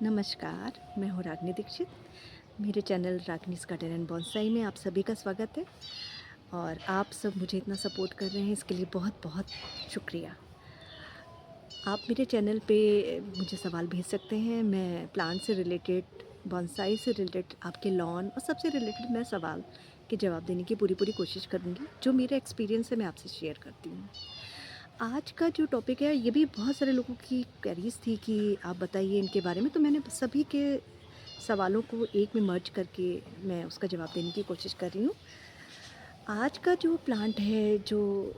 नमस्कार, मैं हूँ रागनी दीक्षित। मेरे चैनल रागनीज़ गार्डन एंड बॉन्साई में आप सभी का स्वागत है और आप सब मुझे इतना सपोर्ट कर रहे हैं, इसके लिए बहुत बहुत शुक्रिया। आप मेरे चैनल पे मुझे सवाल भेज सकते हैं। मैं प्लांट से रिलेटेड, बॉन्साई से रिलेटेड, आपके लॉन और सबसे रिलेटेड मैं सवाल के जवाब देने की पूरी पूरी कोशिश करूँगी। जो मेरा एक्सपीरियंस है मैं आपसे शेयर करती हूँ। आज का जो टॉपिक है ये भी बहुत सारे लोगों की क्वेरीज थी कि आप बताइए इनके बारे में, तो मैंने सभी के सवालों को एक में मर्ज करके मैं उसका जवाब देने की कोशिश कर रही हूँ। आज का जो प्लांट है, जो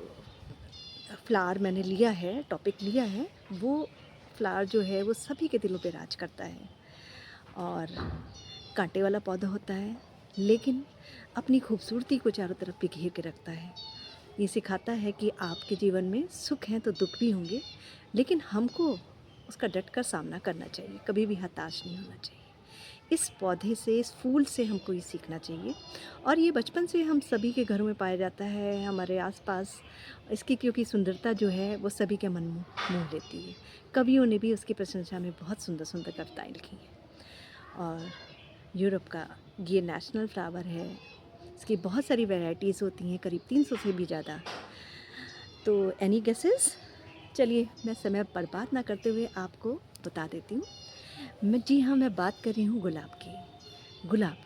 फ्लावर मैंने लिया है, टॉपिक लिया है, वो फ्लावर जो है वो सभी के दिलों पे राज करता है और कांटे वाला पौधा होता है, लेकिन अपनी खूबसूरती को चारों तरफ बिखेर के रखता है। ये सिखाता है कि आपके जीवन में सुख हैं तो दुख भी होंगे, लेकिन हमको उसका डटकर सामना करना चाहिए, कभी भी हताश नहीं होना चाहिए। इस पौधे से, इस फूल से हमको ये सीखना चाहिए और ये बचपन से हम सभी के घरों में पाया जाता है, हमारे आसपास। इसकी क्योंकि सुंदरता जो है वो सभी के मन मोह लेती है। कवियों ने भी उसकी प्रशंसा में बहुत सुंदर सुंदर कविताएं लिखी हैं और यूरोप का ये नेशनल फ्लावर है। इसकी बहुत सारी वैरायटीज़ होती हैं, करीब 300 से भी ज़्यादा। तो एनी गेसेस? चलिए मैं समय बर्बाद ना करते हुए आपको बता देती हूँ। जी हाँ, मैं बात कर रही हूँ गुलाब की। गुलाब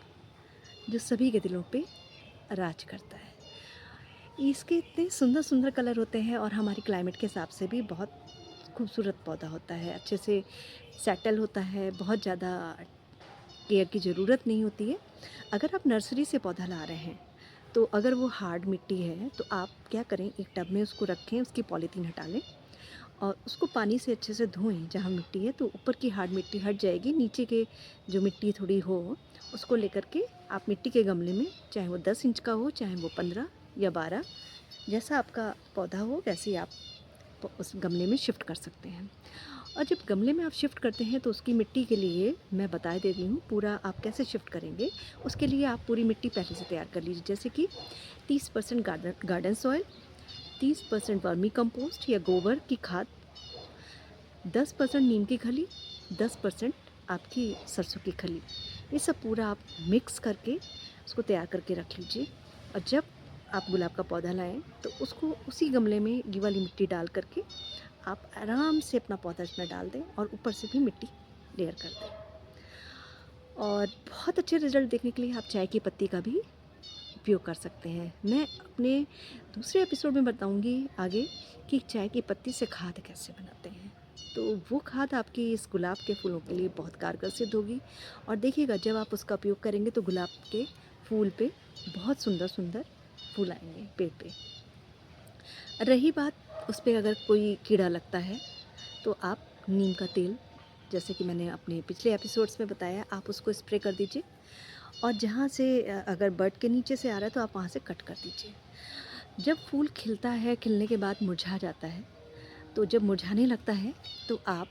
जो सभी के दिलों पे राज करता है। इसके इतने सुंदर सुंदर कलर होते हैं और हमारी क्लाइमेट के हिसाब से भी बहुत खूबसूरत पौधा होता है, अच्छे से सेटल होता है, बहुत ज़्यादा केयर की ज़रूरत नहीं होती है। अगर आप नर्सरी से पौधा ला रहे हैं तो अगर वो हार्ड मिट्टी है तो आप क्या करें, एक टब में उसको रखें, उसकी पॉलीथीन हटा लें और उसको पानी से अच्छे से धोएं। जहाँ मिट्टी है तो ऊपर की हार्ड मिट्टी हट जाएगी, नीचे के जो मिट्टी थोड़ी हो उसको लेकर के आप मिट्टी के गमले में, चाहे वो 10 इंच का हो, चाहे वो 15 या 12, जैसा आपका पौधा हो वैसे ही आप उस गमले में शिफ्ट कर सकते हैं। और जब गमले में आप शिफ्ट करते हैं तो उसकी मिट्टी के लिए मैं बता दे रही हूँ पूरा आप कैसे शिफ्ट करेंगे। उसके लिए आप पूरी मिट्टी पहले से तैयार कर लीजिए, जैसे कि 30% गार्डन सॉइल, 30% वर्मी कंपोस्ट या गोबर की खाद, 10% नीम की खली, 10% आपकी सरसों की खली। ये सब पूरा आप मिक्स करके उसको तैयार करके रख लीजिए। और जब आप गुलाब का पौधा लाएं तो उसको उसी गमले में ये वाली मिट्टी डाल करके आप आराम से अपना पौधा इसमें डाल दें और ऊपर से भी मिट्टी लेयर कर दें। और बहुत अच्छे रिजल्ट देखने के लिए आप चाय की पत्ती का भी उपयोग कर सकते हैं। मैं अपने दूसरे एपिसोड में बताऊंगी आगे कि चाय की पत्ती से खाद कैसे बनाते हैं। तो वो खाद आपकी इस गुलाब के फूलों के लिए बहुत कारगर सिद्ध होगी और देखिएगा जब आप उसका उपयोग करेंगे तो गुलाब के फूल पे बहुत सुंदर सुंदर फूल आएंगे पेड़ पे। रही बात उस पर अगर कोई कीड़ा लगता है तो आप नीम का तेल, जैसे कि मैंने अपने पिछले एपिसोड्स में बताया, आप उसको स्प्रे कर दीजिए और जहाँ से अगर बड के नीचे से आ रहा है तो आप वहाँ से कट कर दीजिए। जब फूल खिलता है, खिलने के बाद मुरझा जाता है, तो जब मुरझाने लगता है तो आप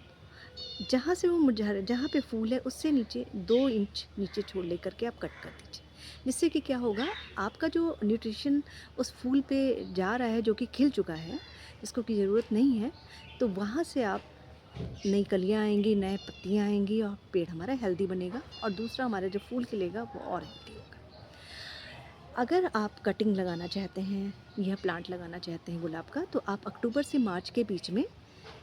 जहाँ से वो मुरझा, जहाँ पे फूल है उससे नीचे 2 इंच नीचे छोड़ लेकर के आप कट कर दीजिए। जिससे कि क्या होगा, आपका जो न्यूट्रिशन उस फूल पे जा रहा है जो कि खिल चुका है, जिसको की ज़रूरत नहीं है, तो वहाँ से आप नई कलियाँ आएंगी, नए पत्तियाँ आएंगी और पेड़ हमारा हेल्दी बनेगा और दूसरा हमारा जो फूल खिलेगा वो और हेल्दी होगा। अगर आप कटिंग लगाना चाहते हैं या प्लांट लगाना चाहते हैं गुलाब का, तो आप अक्टूबर से मार्च के बीच में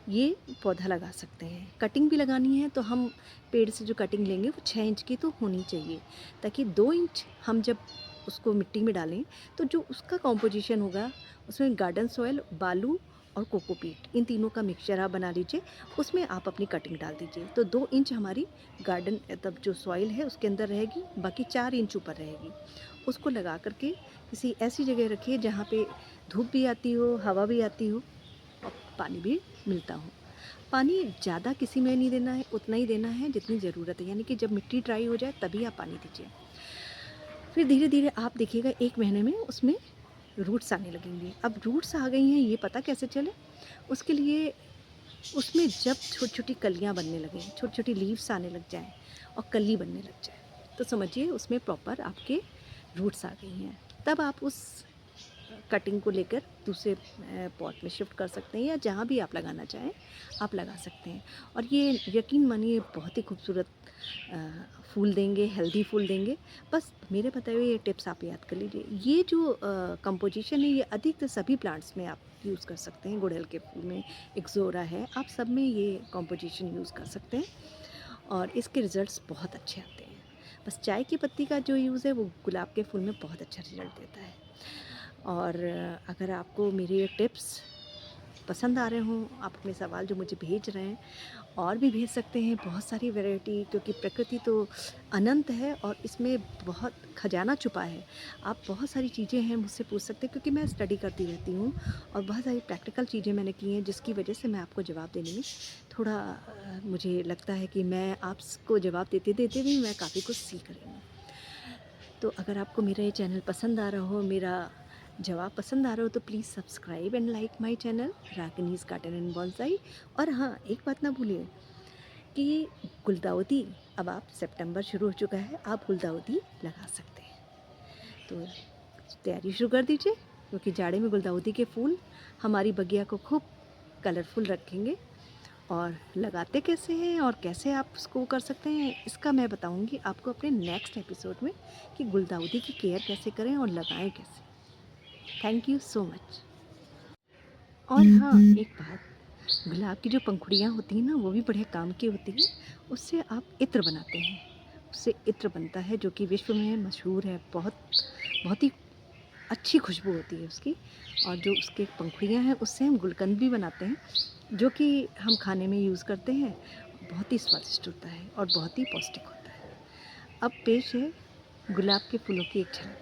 ये पौधा लगा सकते हैं। कटिंग भी लगानी है तो हम पेड़ से जो कटिंग लेंगे वो 6 इंच की तो होनी चाहिए, ताकि 2 इंच हम जब उसको मिट्टी में डालें तो जो उसका कॉम्पोजिशन होगा उसमें गार्डन सॉइल, बालू और कोकोपीट, इन तीनों का मिक्सचर आप बना लीजिए, उसमें आप अपनी कटिंग डाल दीजिए। तो 2 इंच हमारी गार्डन तब जो सॉइल है उसके अंदर रहेगी, बाकी 4 इंच ऊपर रहेगी। उसको लगा करके किसी ऐसी जगह रखिए जहाँ पे धूप भी आती हो, हवा भी आती हो और पानी भी मिलता हो। पानी ज़्यादा किसी में नहीं देना है, उतना ही देना है जितनी ज़रूरत है, यानी कि जब मिट्टी ड्राई हो जाए तभी आप पानी दीजिए। फिर धीरे धीरे आप देखिएगा 1 महीने में उसमें रूट्स आने लगेंगे। अब रूट्स आ गई हैं ये पता कैसे चले? उसके लिए उसमें जब छोटी छोटी कलियाँ बनने लगें, छोटी छोटी लीव्स आने लग जाएँ और कली बनने लग जाए, तो समझिए उसमें प्रॉपर आपके रूट्स आ गई हैं। तब आप उस कटिंग को लेकर दूसरे पॉट में शिफ्ट कर सकते हैं, या जहाँ भी आप लगाना चाहें आप लगा सकते हैं। और ये यकीन मानिए बहुत ही खूबसूरत फूल देंगे, हेल्दी फूल देंगे। बस मेरे बताए हुए ये टिप्स आप याद कर लीजिए। ये जो कंपोजिशन है ये अधिकतर सभी प्लांट्स में आप यूज़ कर सकते हैं। गुड़हल के फूल में, एक्सोरा है, आप सब में ये कंपोजिशन यूज़ कर सकते हैं और इसके रिज़ल्ट्स बहुत अच्छे आते हैं। बस चाय की पत्ती का जो यूज़ है वो गुलाब के फूल में बहुत अच्छा रिज़ल्ट देता है। और अगर आपको मेरे ये टिप्स पसंद आ रहे हों, आप अपने सवाल जो मुझे भेज रहे हैं और भी भेज सकते हैं, बहुत सारी वैरायटी, क्योंकि प्रकृति तो अनंत है और इसमें बहुत खजाना छुपा है। आप बहुत सारी चीज़ें हैं मुझसे पूछ सकते हैं, क्योंकि मैं स्टडी करती रहती हूँ और बहुत सारी प्रैक्टिकल चीज़ें मैंने की हैं, जिसकी वजह से मैं आपको जवाब देने में थोड़ा मुझे लगता है कि मैं आपको जवाब देते देते भी मैं काफ़ी कुछ सीख रही हूँ। तो अगर आपको मेरा ये चैनल पसंद आ रहा हो, मेरा जवाब पसंद आ रहा हो, तो please subscribe and like my channel Ragini's garden and bonsai. और हाँ, एक बात ना भूलिए कि गुलदाउदी अब आप सितंबर शुरू हो चुका है, आप गुलदाउदी लगा सकते हैं। तो तैयारी शुरू कर दीजिए, क्योंकि जाड़े में गुलदाउदी के फूल हमारी बगिया को खूब कलरफुल रखेंगे। और लगाते कैसे हैं और कैसे आप उसको कर सकते हैं, इसका मैं बताऊंगी आपको अपने नेक्स्ट एपिसोड में, कि गुलदाउदी की केयर कैसे करें और लगाएं कैसे। Thank you so much. और हाँ, एक बात, गुलाब की जो पंखुड़ियाँ होती हैं ना, वो भी बड़े काम की होती हैं। उससे आप इत्र बनाते हैं, उससे इत्र बनता है जो कि विश्व में मशहूर है। बहुत बहुत ही अच्छी खुशबू होती है उसकी। और जो उसके पंखुड़ियाँ हैं उससे हम गुलकंद भी बनाते हैं, जो कि हम खाने में यूज़ करते हैं। बहुत ही स्वादिष्ट होता है और बहुत ही पौष्टिक होता है। अब पेश है गुलाब के फूलों की एक झलक।